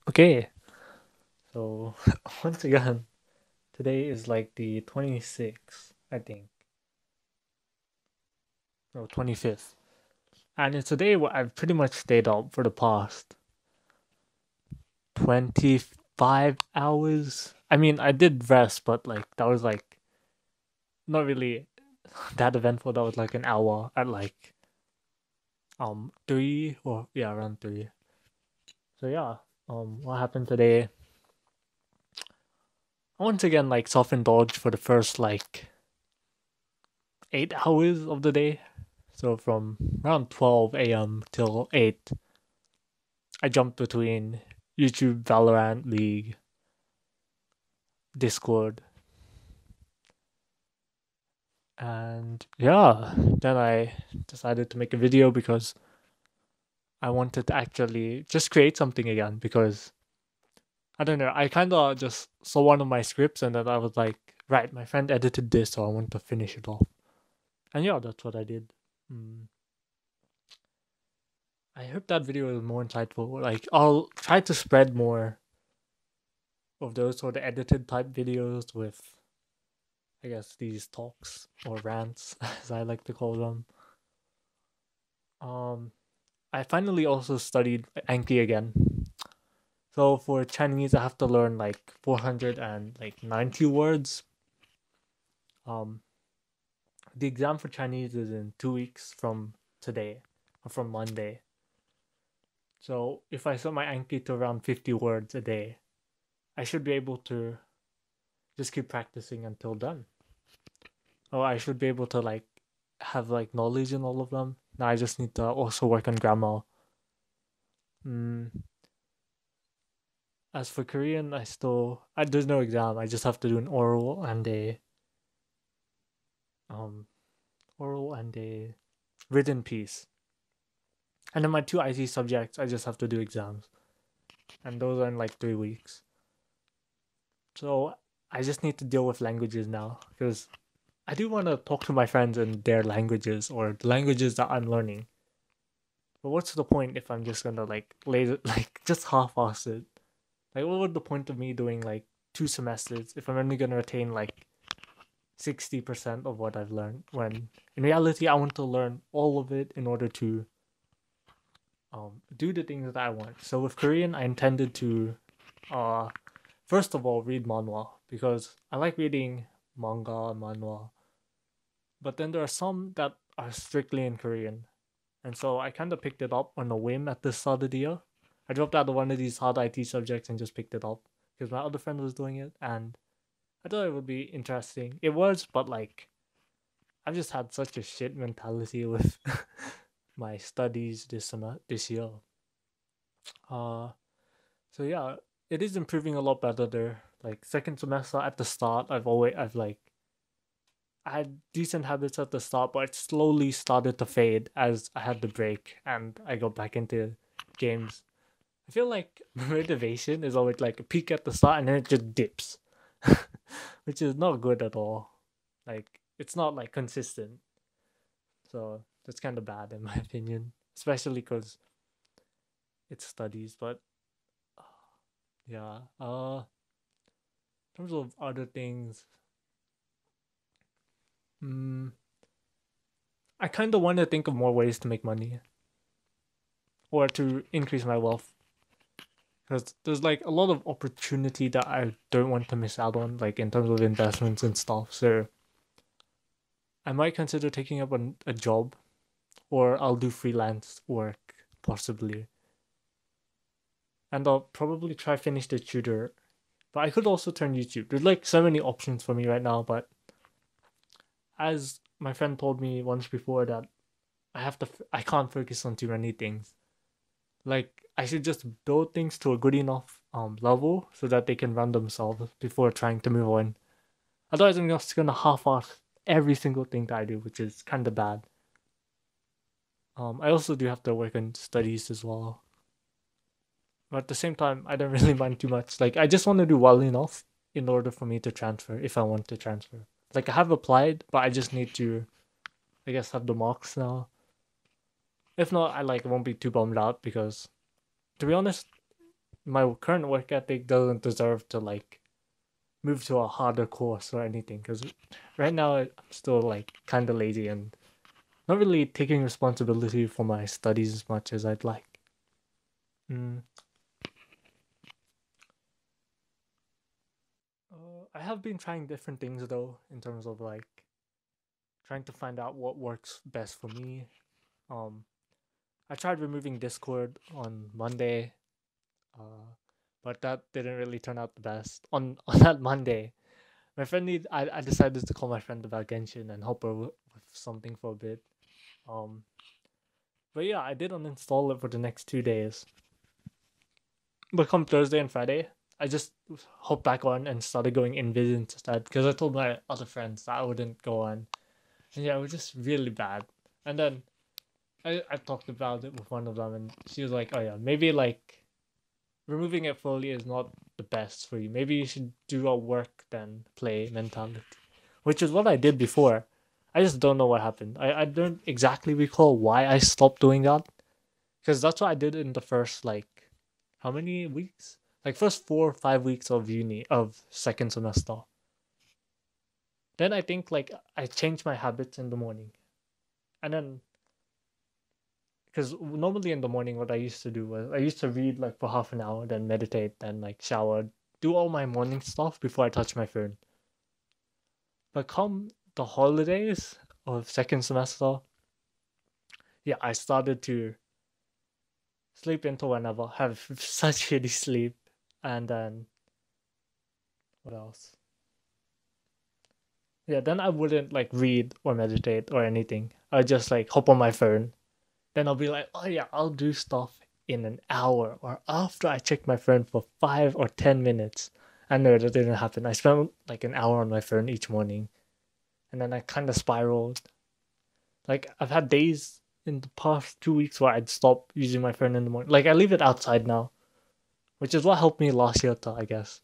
Okay, so once again, today is like the 26th, I think, no, 25th. And it's a day where I've pretty much stayed up for the past 25 hours. I mean, I did rest, but like, that was like not really that eventful. That was like an hour at like, 3 or yeah, around 3. So yeah, what happened today? I once again like self indulged for the first like 8 hours of the day. So from around 12 a.m. till 8, I jumped between YouTube, Valorant, League, Discord, and yeah, then I decided to make a video because I wanted to actually just create something again because I don't know, I kind of just saw one of my scripts and then I was like, right, my friend edited this, so I want to finish it off. And yeah, that's what I did. Mm. I hope that video is more insightful. Like, I'll try to spread more of those sort of edited type videos with, I guess, these talks or rants, as I like to call them. Um, I finally also studied Anki again. So for Chinese, I have to learn like 490 words. Um, the exam for Chinese is in 2 weeks from today, or from Monday. So if I set my Anki to around 50 words a day, I should be able to just keep practicing until done. Oh, I should be able to like have like knowledge in all of them. Now I just need to also work on grammar. Mm. As for Korean, there's no exam. I just have to do an um oral and a written piece. And then my two IT subjects, I just have to do exams, and those are in like 3 weeks. So I just need to deal with languages now because I do want to talk to my friends in their languages or the languages that I'm learning. But what's the point if I'm just gonna like like just half-ass it? Like, what would the point of me doing like 2 semesters if I'm only gonna retain like 60% of what I've learned? When in reality, I want to learn all of it in order to do the things that I want. So with Korean, I intended to uh first of all read manhwa because I like reading manga, manhwa. But then there are some that are strictly in Korean, and so I kind of picked it up on a whim at the start of the year. I dropped out of one of these hard IT subjects and just picked it up because my other friend was doing it, and I thought it would be interesting. It was, but like I've just had such a shit mentality with my studies this year. Uh, so yeah, it is improving a lot better there. Like second semester at the start, I've like I had decent habits at the start, but it slowly started to fade as I had the break and I got back into games. I feel like motivation is always like a peak at the start and then it just dips, which is not good at all. Like it's not like consistent, so that's kind of bad in my opinion, especially because it's studies. But yeah, in terms of other things, mm, I kind of want to think of more ways to make money or to increase my wealth because there's like a lot of opportunity that I don't want to miss out on, like in terms of investments and stuff. So I might consider taking up a job, or I'll do freelance work possibly, and I'll probably try finish the tutor. But I could also turn YouTube. There's like so many options for me right now, but as my friend told me once before that I can't focus on too many things. Like I should just build things to a good enough level so that they can run themselves before trying to move on. Otherwise, I'm just gonna half-ass every single thing that I do, which is kind of bad. I also do have to work on studies as well, but at the same time, I don't really mind too much. Like I just want to do well enough in order for me to transfer if I want to transfer. Like I have applied, but I just need to, I guess, have the marks now. If not, I like won't be too bummed out because, to be honest, my current work ethic doesn't deserve to like move to a harder course or anything. Because right now I'm still like kind of lazy and not really taking responsibility for my studies as much as I'd like. Mm. I have been trying different things though, in terms of like trying to find out what works best for me. Um, I tried removing Discord on Monday, uh, but that didn't really turn out the best. On that Monday, I decided to call my friend about Genshin and help her with something for a bit. Um, but yeah, I did uninstall it for the next 2 days. But come Thursday and Friday, I just hopped back on and started going invis instead because I told my other friends that I wouldn't go on. And yeah, it was just really bad. And then I talked about it with one of them, and she was like, "Oh yeah, maybe like removing it fully is not the best for you. Maybe you should do a work then play mentality," which is what I did before. I just don't know what happened. I don't exactly recall why I stopped doing that because that's what I did in the first like how many weeks? Like first 4 or 5 weeks of uni of second semester. Then I think like I changed my habits in the morning, and then because normally in the morning what I used to do was I used to read like for half an hour, then meditate, then like shower, do all my morning stuff before I touch my phone. But come the holidays of second semester, yeah, I started to sleep into whenever, have such shitty sleep, and then what else? Yeah, then I wouldn't like read or meditate or anything. I just like hop on my phone. Then I'll be like, oh yeah, I'll do stuff in an hour or after I check my phone for 5 or 10 minutes. And no, that didn't happen. I spent like an hour on my phone each morning, and then I kind of spiraled. Like I've had days in the past 2 weeks where I'd stop using my phone in the morning. Like I leave it outside now, which is what helped me last year, I guess.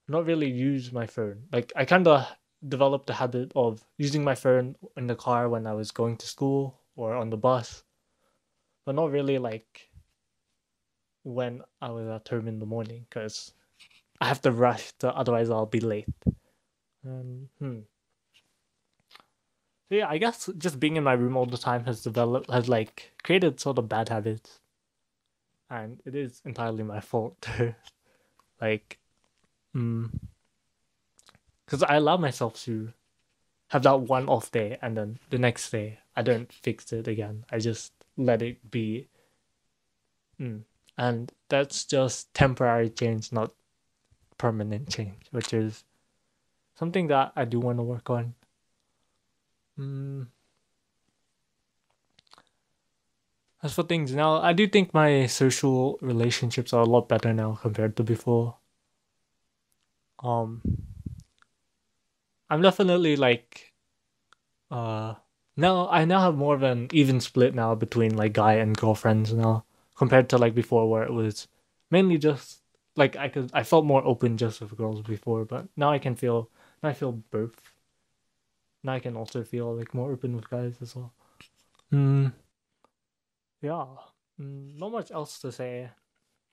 Not really use my phone. Like I kind of developed the habit of using my phone in the car when I was going to school or on the bus, but not really like when I was at home in the morning because I have to rush to, otherwise I'll be late. So yeah, I guess just being in my room all the time has like created sort of bad habits, and it is entirely my fault too. Like, mm, because I allow myself to have that one off day, and then the next day I don't fix it again. I just let it be. And that's just temporary change, not permanent change, which is something that I do want to work on. Mm. As for things now, I do think my social relationships are a lot better now compared to before. Um, I'm definitely like uh now I now have more of an even split now between like guy and girlfriends now compared to like before where it was mainly just like I felt more open just with girls before, but now I feel both. Now I can also feel like more open with guys as well. Hmm. Yeah. Not much else to say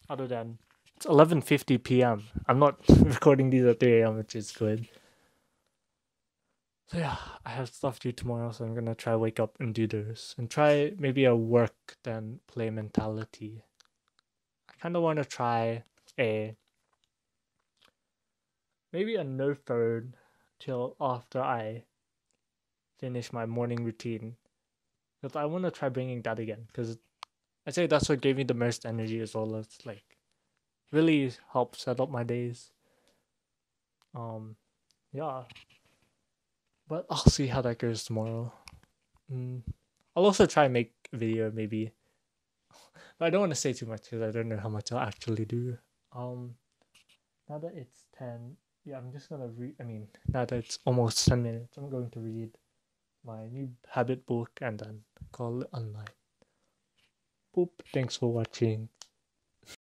other than it's 11:50 p.m. I'm not recording these at 3 a.m., which is good. So yeah, I have stuff due tomorrow, so I'm gonna try wake up and do those and try maybe a work then play mentality. I kind of want to try a maybe a no phone till after I finish my morning routine because I want to try bringing that again because I say that's what gave me the most energy as well as like really help set up my days. Um, yeah, but I'll see how that goes tomorrow. Mm. I'll also try and make a video maybe, but I don't want to say too much because I don't know how much I'll actually do. Um, now that it's 10, yeah, I'm just gonna read. I mean, now that it's almost 10 minutes, I'm going to read my new habit book and then call it online. Boop. Thanks for watching.